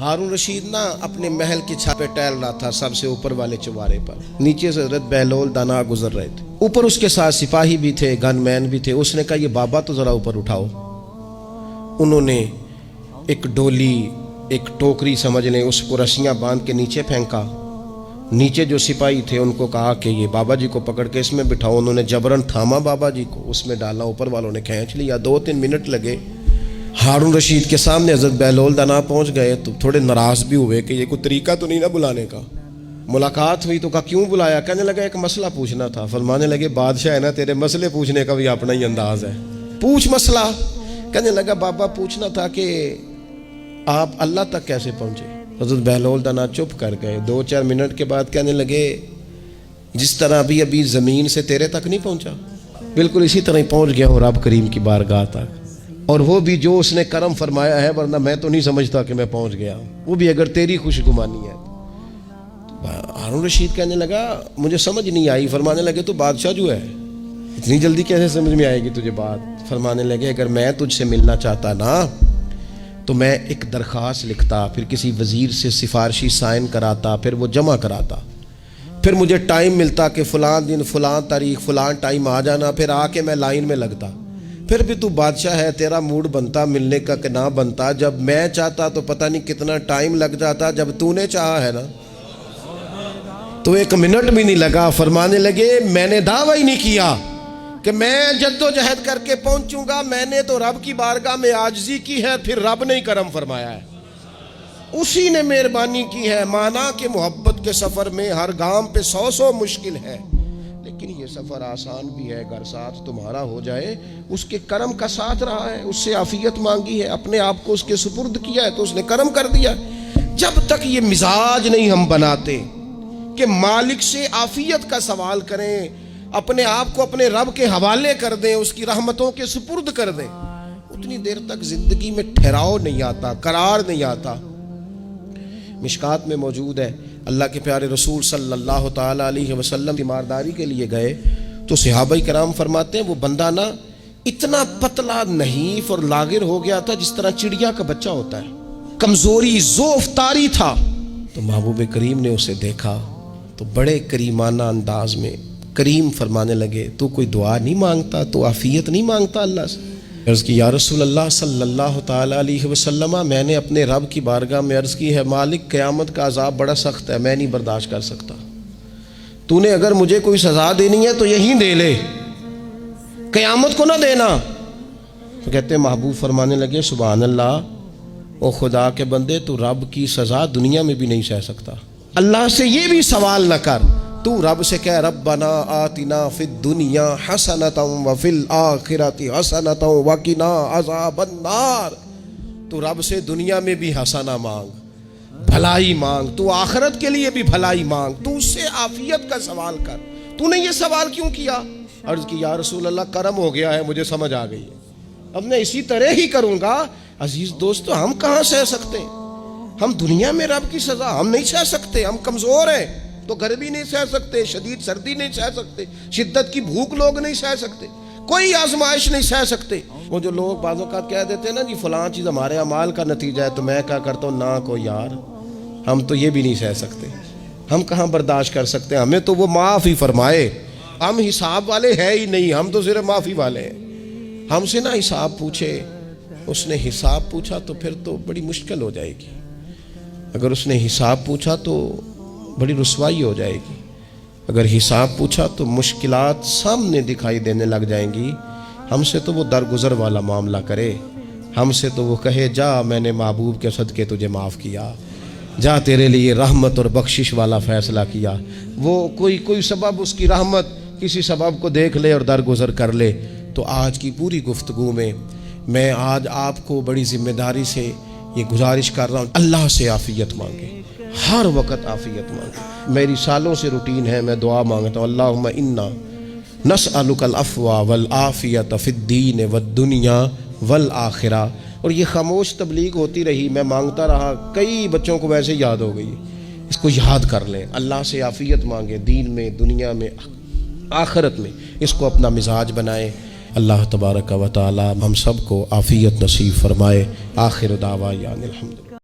ہارون رشید نا اپنے محل کی چھت پہ ٹہل رہا تھا، سب سے اوپر والے چوارے پر، نیچے سے حضرت بہلول دانا گزر رہے تھے، اوپر اس کے ساتھ سپاہی بھی تھے، گن مین بھی تھے۔ اس نے کہا یہ بابا تو ذرا اوپر اٹھاؤ۔ انہوں نے ایک ڈولی، ایک ٹوکری سمجھ لیں، اس کو رسیاں باندھ کے نیچے پھینکا۔ نیچے جو سپاہی تھے ان کو کہا کہ یہ بابا جی کو پکڑ کے اس میں بٹھاؤ۔ انہوں نے جبرن تھاما بابا جی کو، اس میں ڈالا، اوپر والوں نے کھینچ لیا۔ 2-3 منٹ لگے۔ ہارون رشید کے سامنے حضرت بہلول دانا پہنچ گئے تو تھوڑے ناراض بھی ہوئے کہ یہ کوئی طریقہ تو نہیں نا بلانے کا۔ ملاقات ہوئی تو کہا کیوں بلایا؟ کہنے لگا ایک مسئلہ پوچھنا تھا۔ فرمانے لگے بادشاہ ہے نا، تیرے مسئلے پوچھنے کا بھی اپنا ہی انداز ہے، پوچھ مسئلہ۔ کہنے لگا بابا پوچھنا تھا کہ آپ اللہ تک کیسے پہنچے؟ حضرت بہلول دانا چپ کر گئے۔ 2-4 منٹ کے بعد کہنے لگے جس طرح ابھی زمین سے تیرے تک نہیں پہنچا، بالکل اسی طرح ہی پہنچ گیا ہوں رب کریم کی بارگاہ تک، اور وہ بھی جو اس نے کرم فرمایا ہے، ورنہ میں تو نہیں سمجھتا کہ میں پہنچ گیا ہوں، وہ بھی اگر تیری خوش گمانی ہے۔ ہارون رشید کہنے لگا مجھے سمجھ نہیں آئی۔ فرمانے لگے تو بادشاہ جو ہے اتنی جلدی کیسے سمجھ میں آئے گی تجھے بات؟ فرمانے لگے اگر میں تجھ سے ملنا چاہتا نا تو میں ایک درخواست لکھتا، پھر کسی وزیر سے سفارشی سائن کراتا، پھر وہ جمع کراتا، پھر مجھے ٹائم ملتا کہ فلاں دن فلاں تاریخ فلاں ٹائم آ جانا، پھر آ کے میں لائن میں لگتا۔ پھر بھی تو بادشاہ ہے، تیرا موڈ بنتا ملنے کا کہ نہ بنتا؟ جب میں چاہتا تو پتہ نہیں کتنا ٹائم لگ جاتا، جب تو نے چاہا ہے نا تو 1 منٹ بھی نہیں لگا۔ فرمانے لگے میں نے دعویٰ ہی نہیں کیا کہ میں جد و جہد کر کے پہنچوں گا، میں نے تو رب کی بارگاہ میں عاجزی کی ہے، پھر رب نے ہی کرم فرمایا ہے، اسی نے مہربانی کی ہے۔ مانا کہ محبت کے سفر میں ہر گام پہ 100 مشکل ہے، لیکن یہ سفر آسان بھی ہے اگر ساتھ تمہارا ہو جائے۔ اس کے کرم کا ساتھ رہا ہے، اس سے عافیت مانگی ہے، اپنے آپ کو اس کے سپرد کیا ہے تو اس نے کرم کر دیا۔ جب تک یہ مزاج نہیں ہم بناتے کہ مالک سے عافیت کا سوال کریں، اپنے آپ کو اپنے رب کے حوالے کر دیں، اس کی رحمتوں کے سپرد کر دیں، اتنی دیر تک زندگی میں ٹھہراؤ نہیں آتا، قرار نہیں آتا۔ مشکات میں موجود ہے، اللہ کے پیارے رسول صلی اللہ تعالیٰ علیہ وسلم تیمارداری کے لیے گئے تو صحابہ کرام فرماتے ہیں وہ بندہ نا اتنا پتلا نحیف اور لاغر ہو گیا تھا جس طرح چڑیا کا بچہ ہوتا ہے، کمزوری ضعف طاری تھا۔ تو محبوب کریم نے اسے دیکھا تو بڑے کریمانہ انداز میں کریم فرمانے لگے تو کوئی دعا نہیں مانگتا، تو عافیت نہیں مانگتا اللہ سے؟ عرض کی یا رسول اللہ صلی اللہ تعالیٰ علیہ وسلم، میں نے اپنے رب کی بارگاہ میں عرض کی ہے مالک قیامت کا عذاب بڑا سخت ہے، میں نہیں برداشت کر سکتا، تو نے اگر مجھے کوئی سزا دینی ہے تو یہیں دے لے، قیامت کو نہ دینا۔ تو کہتے ہیں محبوب فرمانے لگے سبحان اللہ، او خدا کے بندے تو رب کی سزا دنیا میں بھی نہیں سہ سکتا، اللہ سے یہ بھی سوال نہ کر، تو رب سے کہہ ربنا آتنا فی الدنیا حسنتا وفی الآخرۃ حسنتا وقنا عذاب النار۔ تو رب سے دنیا میں بھی حسنہ مانگ، بھلائی مانگ، تو آخرت کے لیے بھی بھلائی مانگ، تو اس سے عافیت کا سوال کر۔ تو نے یہ سوال کیوں کیا؟ عرض کی یا رسول اللہ کرم ہو گیا ہے، مجھے سمجھ آ گئی ہے، اب میں اسی طرح ہی کروں گا۔ عزیز دوستو ہم کہاں سہ سکتے ہیں؟ ہم دنیا میں رب کی سزا ہم نہیں سہ سکتے، ہم کمزور ہیں تو گرمی نہیں سہ سکتے، شدید سردی نہیں سہ سکتے، شدت کی بھوک لوگ نہیں سہ سکتے، کوئی آزمائش نہیں سہ سکتے۔ وہ جو لوگ بعض اوقات کہہ دیتے ہیں نا جی فلاں چیز ہمارے اعمال کا نتیجہ ہے، تو میں کیا کرتا ہوں نہ کو یار ہم تو یہ بھی نہیں سہ سکتے، ہم کہاں برداشت کر سکتے ہیں، ہمیں تو وہ معاف ہی فرمائے، ہم حساب والے ہے ہی نہیں، ہم تو صرف معافی والے ہیں۔ ہم سے نہ حساب پوچھے، اس نے حساب پوچھا تو پھر تو بڑی مشکل ہو جائے گی، اگر اس نے حساب پوچھا تو بڑی رسوائی ہو جائے گی، اگر حساب پوچھا تو مشکلات سامنے دکھائی دینے لگ جائیں گی۔ ہم سے تو وہ درگزر والا معاملہ کرے، ہم سے تو وہ کہے جا میں نے محبوب کے صدقے تجھے معاف کیا، جا تیرے لیے رحمت اور بخشش والا فیصلہ کیا۔ وہ کوئی سبب اس کی رحمت کسی سبب کو دیکھ لے اور درگزر کر لے۔ تو آج کی پوری گفتگو میں آج آپ کو بڑی ذمہ داری سے یہ گزارش کر رہا ہوں، اللہ سے عافیت مانگے، ہر وقت عافیت مانگے۔ میری سالوں سے روٹین ہے، میں دعا مانگتا ہوں اللہم انا نسألک العفو والعافیت فی الدین والدنیا والآخرہ، اور یہ خاموش تبلیغ ہوتی رہی، میں مانگتا رہا، کئی بچوں کو ویسے یاد ہو گئی، اس کو یاد کر لیں، اللہ سے عافیت مانگے، دین میں، دنیا میں، آخرت میں، اس کو اپنا مزاج بنائیں۔ اللہ تبارک و تعالی ہم سب کو عافیت نصیب فرمائے۔ آخر دعوانا الحمدللہ۔